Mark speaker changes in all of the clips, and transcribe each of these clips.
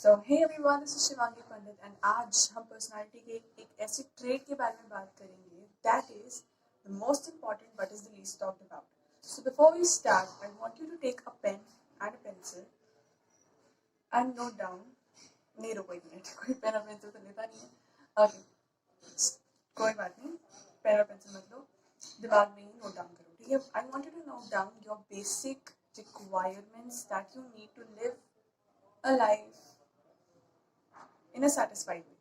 Speaker 1: So hey everyone, this is Shivangi Pandit and आज हम personality के एक ऐसे ट्रेट के बारे में बात करेंगे that is the most important but is the least talked about. So before we start, I want you to take a pen and a pencil and note down. नहीं रुको एक मिनट, कोई पेन और पेंसिल तो लेता नहीं है. Okay, कोई बात नहीं, पेन और पेंसिल मत लो, दिमाग में ही नोट डाउन करो, ठीक है? I want you to note down your basic requirements that you need to live a life in a satisfied way.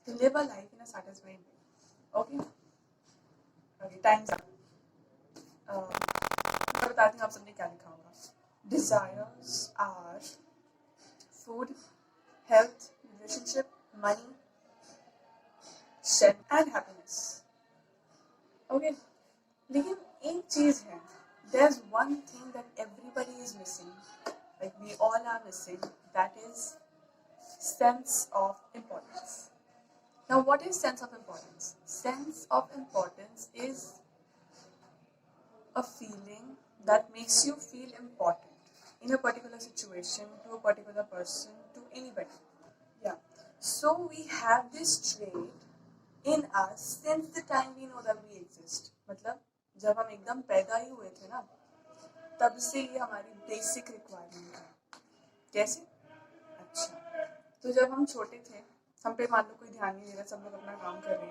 Speaker 1: To live a life in a satisfied way. Okay? Okay, time's up. मैं बताती हूँ आप सबने क्या लिखा होगा. Desires are food, health, relationship, money, strength and happiness. Okay? लेकिन एक चीज है. There's one thing that everybody is missing. Like we all are missing. That is sense of importance. Now, what is sense of importance? Sense of importance is a feeling that makes you feel important in a particular situation, to a particular person, to anybody. Yeah. So we have this trait in us since the time we know that we exist. मतलब जब हम एकदम पैदा ही हुए थे ना, तब से ये हमारी बेसिक रिक्वायरमेंट है. कैसे? अच्छा, तो जब हम छोटे थे, हम पे मान लो कोई ध्यान नहीं दे रहा, सब लोग अपना काम कर रहे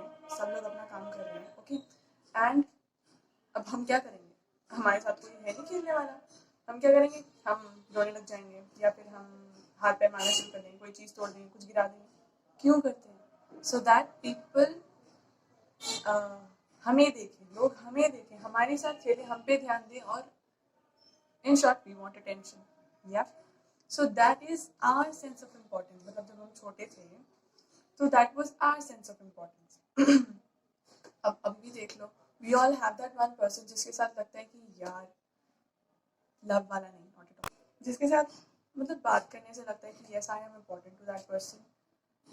Speaker 1: हैं, ओके. एंड अब हम क्या करेंगे? हमारे साथ कोई है नहीं खेलने वाला, हम क्या करेंगे? हम रोने लग जाएंगे या फिर हम हाथ पैर मारना शुरू कर देंगे, कोई चीज़ तोड़ देंगे, कुछ गिरा देंगे. क्यों करते हैं? सो दैट पीपल हमें देखें, लोग हमें देखें, हमारे साथ खेलें, हम पे ध्यान दें, और in short we want attention. या so that is our sense of importance. मतलब जब हम छोटे थे तो that was our sense of importance. अब भी देख लो, we all have that one person जिसके साथ लगता है कि यार लव वाला नहीं, नॉट एट ऑल, जिसके साथ मतलब बात करने से लगता है कि yes I am important to that person.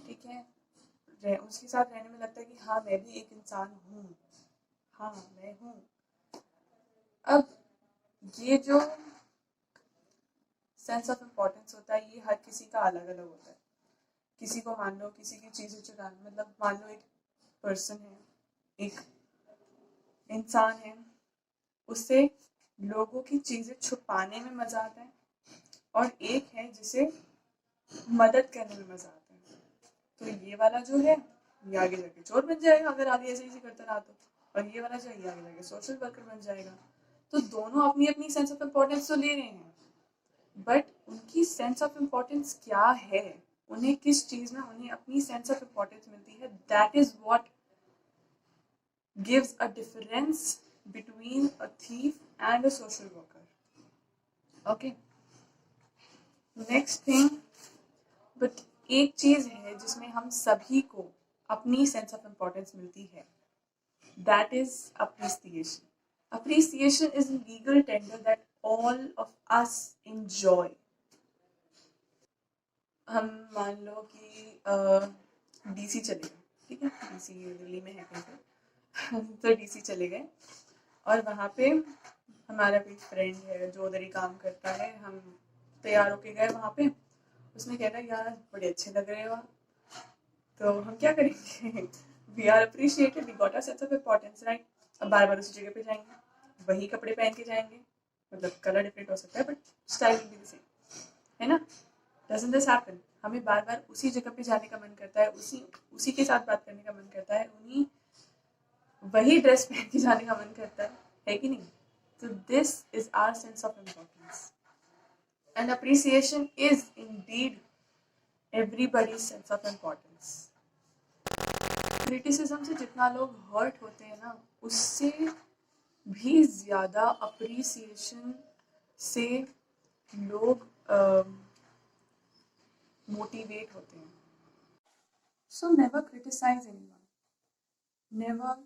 Speaker 1: ठीक है, उसके साथ रहने में लगता है कि हाँ मैं भी एक इंसान हूँ, हाँ मैं हूँ. अब ये जो सेंस ऑफ इम्पोर्टेंस होता है, ये हर किसी का अलग अलग होता है. किसी को मान लो किसी की चीज़ें चुराना, मतलब मान लो एक पर्सन है, एक इंसान है, उससे लोगों की चीज़ें छुपाने में मज़ा आता है, और एक है जिसे मदद करने में मज़ा आता है. तो ये वाला जो है ये आगे जाके चोर बन जाएगा अगर आगे ऐसे ही करता रहा तो, और ये वाला जो है ये आगे जाके सोशल वर्कर बन जाएगा. तो दोनों अपनी अपनी सेंस ऑफ इम्पोर्टेंस तो ले रहे हैं, बट उनकी सेंस ऑफ इम्पोर्टेंस क्या है, उन्हें किस चीज़ में उन्हें अपनी सेंस ऑफ इम्पोर्टेंस मिलती है, that is what gives a difference between a thief and a social worker. Okay, next thing. But एक चीज़ है जिसमें हम सभी को अपनी सेंस ऑफ इम्पोर्टेंस मिलती है, that is appreciation. Appreciation is a legal tender that all of us enjoy. हम मान लो कि डीसी चले गए, ठीक है, डीसी दिल्ली में है कहीं पे. तो डीसी चले गए और वहाँ पे हमारा कोई फ्रेंड है जो उधर ही काम करता है. हम तैयार होके गए वहाँ पे, उसने कह रहा यार बड़े अच्छे लग रहे हो. तो हम क्या करेंगे? We are appreciated, we got a sense of importance, right. अब बार बार उसी जगह पे जाएंगे, वही कपड़े पहन के जाएंगे, मतलब कलर डिफरेंट हो सकता है but style will be the same, है ना? Doesn't this happen? हमें बार बार उसी जगह पे जाने का मन करता है, उसी के साथ बात करने का मन करता है, उन्हीं वही ड्रेस पहन के जाने का मन करता है कि नहीं? तो this is our sense of importance, and appreciation is indeed everybody's sense of importance. Criticism से जितना लोग हर्ट होते हैं ना, उससे भी ज़्यादा अप्रिसिएशन से लोग मोटिवेट होते हैं. So never criticise anyone, never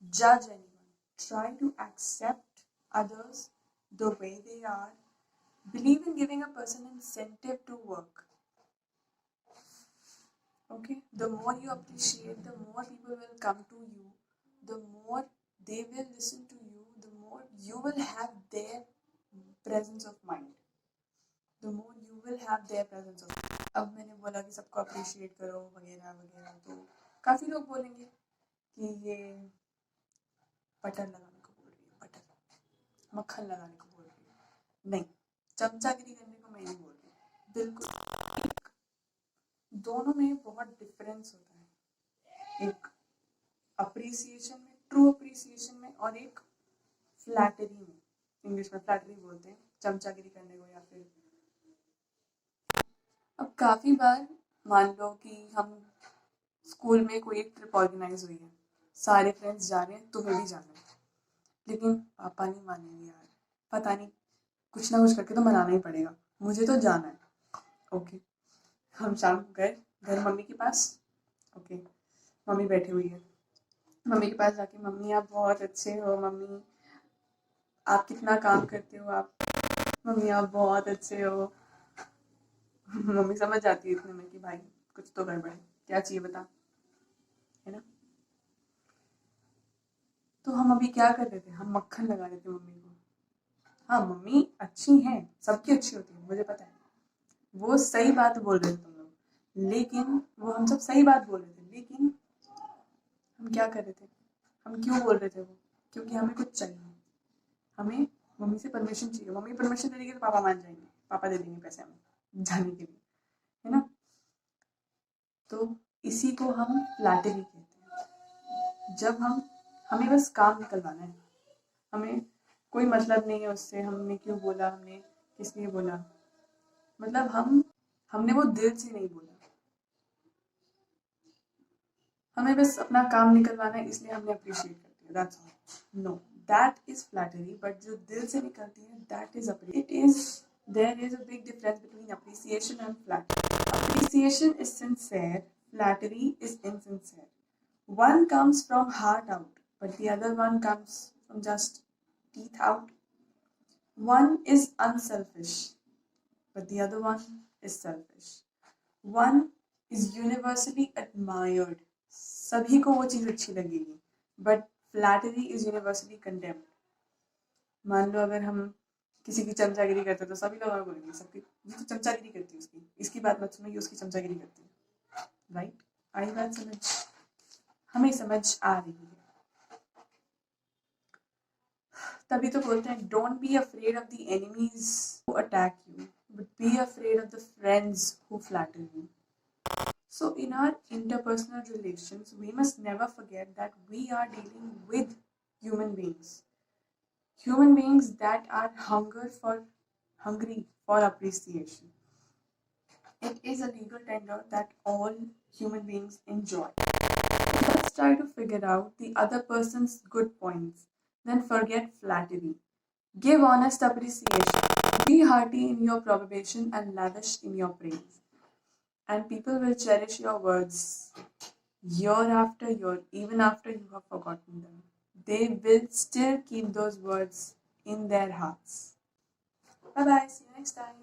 Speaker 1: जज anyone, try to accept others the way they are, believe in giving a person incentive to work. Okay, the more you appreciate, the more people will come to you, the more they will listen to you, the more you will have their presence of mind, the more you will have their presence of mind. अब मैंने बोला कि सबको appreciate करो वगैरह वगैरह, तो काफ़ी लोग बोलेंगे कि ये बटर लगाने को बोल रही है, बटर मक्खन लगाने को बोल रही है। नहीं, चमचागिरी करने को मैं नहीं बोल रही, बिल्कुल। दोनों में बहुत डिफरेंस होता है, एक अप्रिसिएशन में, ट्रू अप्रिसिएशन में, और एक फ्लैटरी में। इंग्लिश में फ्लैटरी बोलते हैं चमचागिरी करने को। या फिर अब काफ़ी बार मान लो कि हम स्कूल में कोई एक ट्रिप ऑर्गेनाइज हुई है, सारे फ्रेंड्स जा रहे हैं, तुम्हें भी जाना है, लेकिन पापा नहीं मानेंगे यार, पता नहीं कुछ ना कुछ करके तो मनाना ही पड़ेगा, मुझे तो जाना है। ओके, हम शाम को गए घर मम्मी के पास। ओके, मम्मी बैठी हुई है, मम्मी के पास जाके, मम्मी आप बहुत अच्छे हो, मम्मी आप कितना काम करते हो, आप मम्मी आप बहुत अच्छे हो। मम्मी समझ जाती है इतने में कि भाई कुछ तो गड़बड़ है, क्या चाहिए बता, है ना। तो हम अभी क्या कर रहे थे, हम मक्खन लगा रहे थे मम्मी को। हाँ, मम्मी अच्छी हैं, सबकी अच्छी होती है, मुझे पता है, वो सही बात बोल रहे थे तुम लोग, लेकिन वो हम सब सही बात बोल रहे थे, लेकिन हम क्या कर रहे थे, हम क्यों बोल रहे थे वो, क्योंकि हमें कुछ चाहिए, हमें मम्मी से परमिशन चाहिए। मम्मी परमिशन दे देगी तो पापा मान जाएंगे, पापा दे देंगे पैसे हमें जाने के लिए, है ना। तो इसी को हम फ्लैटरी कहते हैं, जब हमें बस काम निकलवाना है, हमें कोई मतलब नहीं है उससे, हमने क्यों बोला, हमने किस लिए बोला, मतलब हमने वो दिल से नहीं बोला, हमें बस अपना काम निकलवाना है, इसलिए हमने अप्रिशिएट करती है, that's all. No, that is flattery, but जो दिल से निकलती है that is there is a big difference between appreciation and flattery. Appreciation is sincere, flattery is insincere. One comes from heart out, but the other one comes from just teeth out. One is unselfish, but the other one is selfish. One is universally admired. सभी को वो चीज़ अच्छी लगेगी, but flattery is universally condemned. मान लो अगर हम किसी की चमचागिरी करते तो सभी लोग बोलेंगे, सबकी ये तो चमचागिरी करती है, उसकी इसकी बात मत सुनो, ये उसकी चमचागिरी करती है, राइट। आई बात समझ, हमें समझ आ रही है। तभी तो बोलते हैं don't be afraid of the enemies who attack you, but be afraid of the friends who flatter you. So in our interpersonal relations, we must never forget that we are dealing with human beings. Human beings that are hungry for appreciation. It is a legal tender that all human beings enjoy. Let's try to figure out the other person's good points, then forget flattery. Give honest appreciation. Be hearty in your probation and lavish in your praise. And people will cherish your words year after year, even after you have forgotten them. They will still keep those words in their hearts. Bye bye, see you next time.